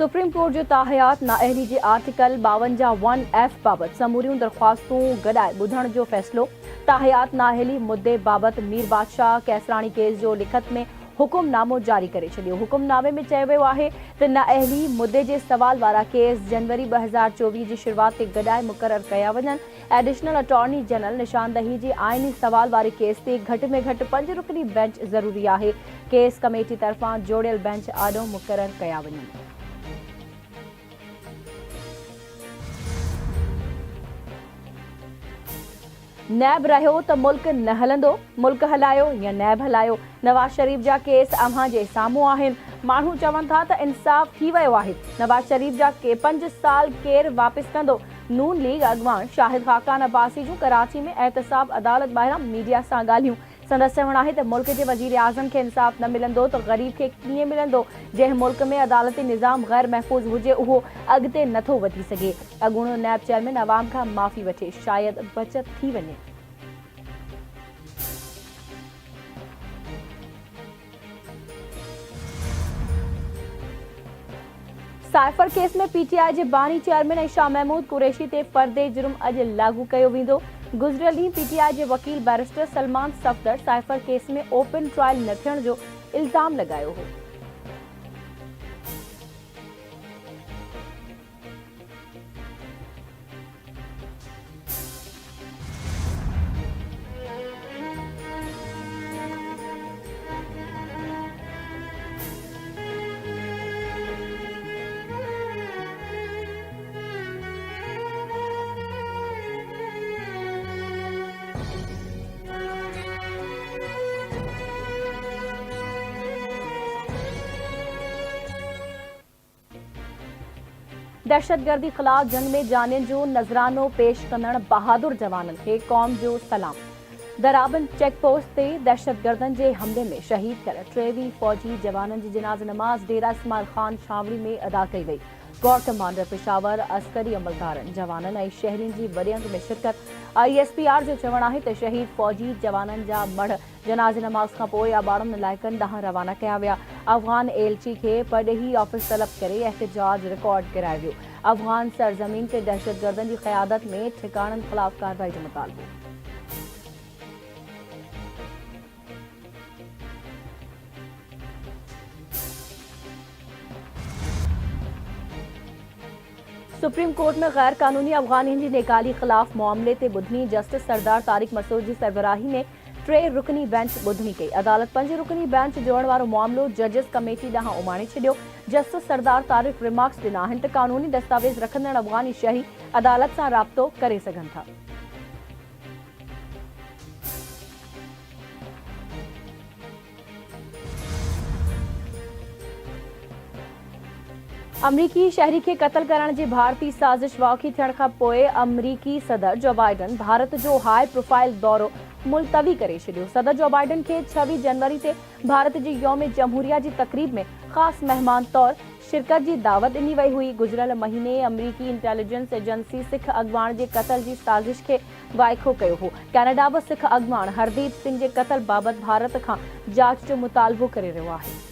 Supreme court जो ताहयात नाअहली जे article 52(1)(f) बाबत समूरियूं दरख्वास्तूं गॾाए ॿुधण जो फ़ैसिलो। ताहयात नाअहली मुद्दे बाबत मीर बादशाह कैसराणी केस जो लिखत में हुकुमनामो जारी करे छॾियो। हुकुमनामे में चयो वियो आहे त नाअहली मुद्दे जे सवाल वारा केस जनवरी 2024 जी शुरूआत ते गॾाए मुक़रर कया वञनि। एडिशनल अटॉर्नी जनरल निशानदही जे आइनी सवाल वारे केस ते घटि में घटि 5 रुकनी बेंच ज़रूरी आहे। केस कमेटी तरफ़ां जोड़ियल बेंच आॾो मुक़रर कया वञनि। नैब रहियो त मुल्क न हलंदो, मुल्क हलायो या नैब हलायो। नवाज शरीफ जा केस अव्हां जे साम्हूं आहिनि। माण्हू चवनि था त इंसाफ़ थी वियो आहे। नवाज शरीफ जा 5 साल केरु वापसि कंदो? नून लीग अॻवान शाहिद खाकान अब्बासी जूं कराची में एहतसाब अदालत ॿाहिरां मीडिया सां ॻाल्हियूं। संदसि चवणु आहे त मुल्क जे वज़ीर आज़म खे इंसाफ़ न मिलंदो त ग़रीब खे कीअं मिलंदो? जंहिं मुल्क में अदालती निज़ाम ग़ैर महफ़ूज़ हुजे उहो अॻिते नथो वधी सघे। अॻूणो नैब चेयरमैन अवाम खां माफ़ी वठे, शायदि बचत थी वञे। साइफर केस में पीटीआई जे बानी चेयरमैन ऐं शाह महमूद कुरैशी ते फ़र्दे जुर्म अॼु लागू कयो वेंदो। गुज़िरियल ॾींहुं पीटीआई जे वकील barrister Salman Safdar cipher case में ओपन ट्रायल न थियण जो इल्ज़ाम लॻायो हो। दहशतगर्दी ख़िलाफ़ जंग में जानियुनि जो नज़रानो पेश कंदड़ बहादुर जवाननि खे क़ौम जो सलाम। दराबन चेकपोस्ट ते दहशतगर्दनि जे हमले में शहीद थियल 23 फ़ौजी जवाननि जी जनाज़ नमाज़ डेरा इस्माइल खान छावड़ी में अदा कई वई। गौर कमांडर पेशावर, अस्करी अमलदारनि, जवाननि ऐं शहरियुनि जी वॾी अंग में शिरकत। ISPR जो चवणु आहे त शहीद फ़ौजी जवाननि जा मढ़ जनाज़ नमाज़ खां पोइ आबाड़नि इलाइक़नि ॾांहुं रवाना कया विया। अफ़गान एलची खे परॾेही ऑफिस तलब करे एहतिजाज रिकॉर्ड करायो वियो। अफ़गान सरज़मीन ते दहशतगर्दनि जी क़यादत में ठिकाणनि ख़िलाफ़ कार्रवाई जो मुतालबो। सुप्रीम कोर्ट में गैर कानूनी अफ़गानियुनि जी निकाली ख़िलाफ़ मामले ते ॿुधणी जस्टिस सरदार तारिक मसूद जी सरबराही में 3 रुकनी बेंच ॿुधणी कई। अदालत 5 रुकनी बेंच जोड़ण वारो मामलो जजिस कमेटी ॾांहुं उमाणे छॾियो। जस्टिस सरदार तारिक रिमार्क्स ॾिना आहिनि त कानूनी दस्तावेज़ रखंदड़ अफ़गानी शहरी अदालत सां राब्तो करे सघनि था। अमरीकी शहरी खे क़त्ल करण जी भारतीय साज़िश वाक़ई थियण खां पोइ अमरीकी सदर जो बाइडन भारत जो हाई प्रोफाइल दौरो मुलतवी करे छॾियो। सदर जो बाइडन खे 26 जनवरी ते भारत जी यौम जमहूरिया जी तक़रीब में ख़ासि महिमान तौर शिरकत जी दावत ॾिनी वई हुई। गुज़िरियल महीने अमरीकी इंटेलिजेंस एजेंसी सिख अॻवान जे क़त्ल जी साज़िश खे वाइखो कयो हो। कैनेडा बि सिख अॻवान हरदीप सिंह जे क़त्ल बाबति भारत खां जांच जो मुतालबो करे रहियो आहे।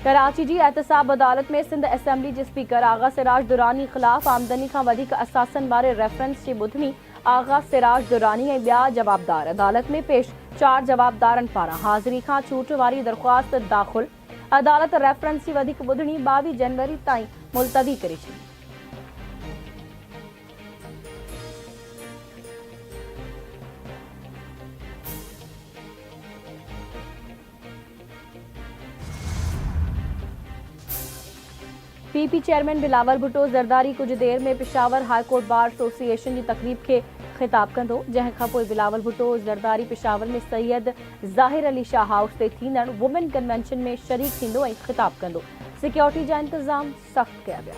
कराची जी एहतसाब अदालत में सिंध असेंबली जे स्पीकर आगा सिराज दुरानी ख़िलाफ़ आमदनी खां वधीक असासनि वारे रेफरेंस जी ॿुधणी। आगा सिराज दुरानी ऐं ॿिया जवाबदार अदालत में पेश। 4 जवाबदारनि पारां हाज़िरी खां छूट वारी दरख़्वास्त दाख़िल। अदालत रेफरेंस जी वधीक ॿुधणी 22 जनवरी ताईं मुलतवी करे छॾी। पीपी चेयरमैन बिलावल भुट्टो ज़रदारी कुछ देर में Peshawar high court bar association जी तक़रीब खे ख़िताब कंदो। जंहिं खां पोइ बिलावल भुट्टो ज़रदारी पेशावर में सैयद ज़ाहिर अली शाह हाउस ते थींदड़ वुमेन कन्वेंशन में शरीक थींदो ऐं ख़िताब कंदो। सिक्योरिटी जा इंतज़ाम सख़्त कया विया।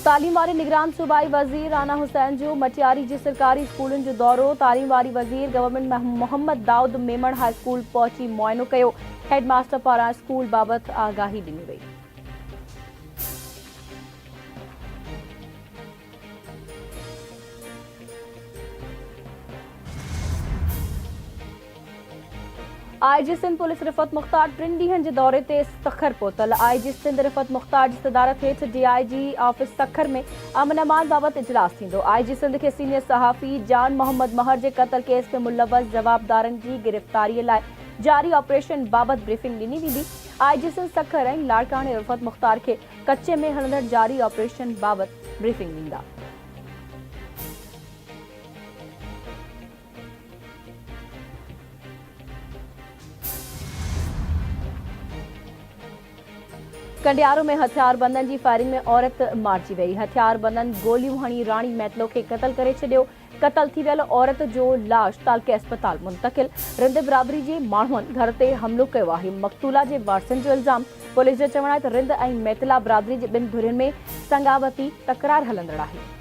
तालीम वारे निगरान सूबाई वज़ीर राना हुसैन जो मटियारी जे सरकारी स्कूलनि जो दौरो। तालीम वारी वज़ीर government Mohammad Daud Memon high school पहुंची मुआयनो कयो। हेडमास्टर पारां स्कूल बाबति आगाही ॾिनी वई। आईजी सिंध पुलिस रिफ़त मुख़्तार 3 ॾींहनि जे दौरे ते सखर पहुतल। आईजी सिंध रिफ़त मुख़्तार जी सदारत हेठि डीआईजी ऑफिस सखर में अमन अमान बाबति इजलास थींदो। आईजी सिंध खे सीनियर सहाफ़ी जान मोहम्मद महर जे क़त्ल केस में मुलवस जवाबदारनि जी गिरफ़्तारीअ लाइ जारी ऑपरेशन बाबति ब्रीफिंग ॾिनी वेंदी। आईजी सिंध सखर ऐं लाड़काणे रिफ़त मुख़्तार खे कचे में हलंदड़ जारी ऑपरेशन बाबति ब्रीफिंग ॾींदा। कंडियारो में हथियारबंदनि जी फायरिंग में औरत मारिजी वई। हथियारबंदनि गोलियूं हणी राणी मैतलो खे क़त्ल करे छॾियो। क़त्ल थी वियल औरत जो लाश तालके अस्पताल मुंतक़िल। रिंद बिरादरी जे माण्हुनि घर ते हमिलो कयो आहे। मक़तूला जे वारसनि जो इल्ज़ाम। पुलिस जो चवणु आहे त रिंद ऐं मैतला बिरादरी जे ॿिनि धुरियुनि में संगावती तकरार हलंदड़ आहे।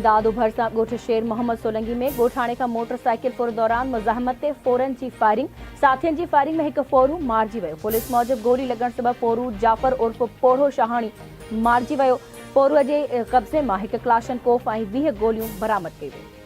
दादू भरसा ॻोठ शेर मोहम्मद सोलंगी में ॻोठाणे खां मोटरसाइकिल फुर दौरान मुज़ाहमत ते फोरन जी फायरिंग। साथियुनि जी फायरिंग में हिकु फोरू मारिजी वियो। पुलिस मूजिबि गोली लॻण सबबि फोरू जाफ़र उर्फ़ पोढ़ो शाहाणी मारिजी वियो। फोरूअ जे कब्ज़े मां हिकु क्लाशन कोफ ऐं 20 गोलियूं बरामद कई वई।